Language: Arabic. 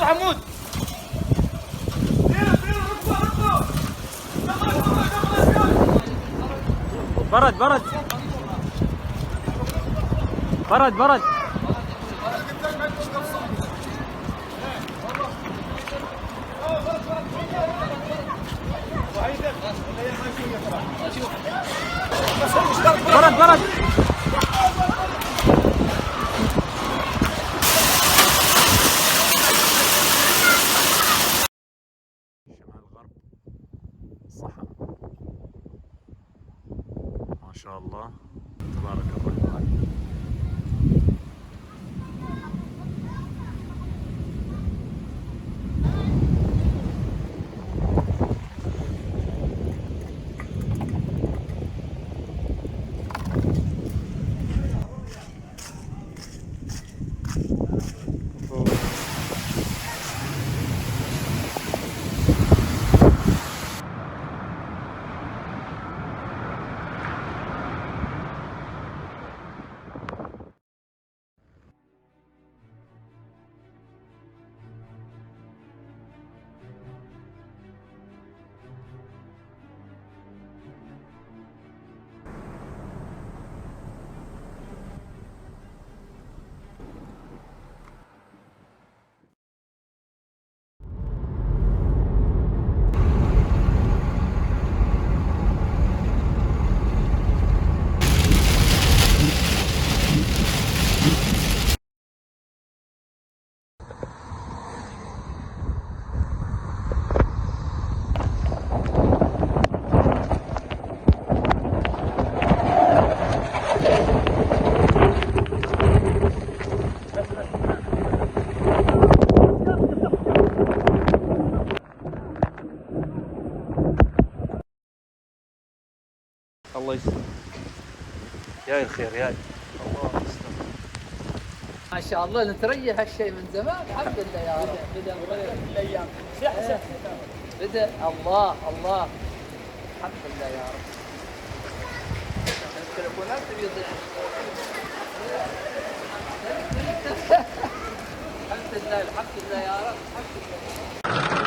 عمود. برد برد برد برد. برد برد. شمال غرب الصحراء ما شاء الله تبارك الرحمن. الله يسلمك. يا الخير يا الله يسلمك. ما شاء الله نتريح هالشيء من زمان. الحمد لله يا رب. بدأ الايام بدأ. الله الله الحمد لله يا رب. التليفونات تبي الحمد لله الحمد لله يا رب الحمد لله.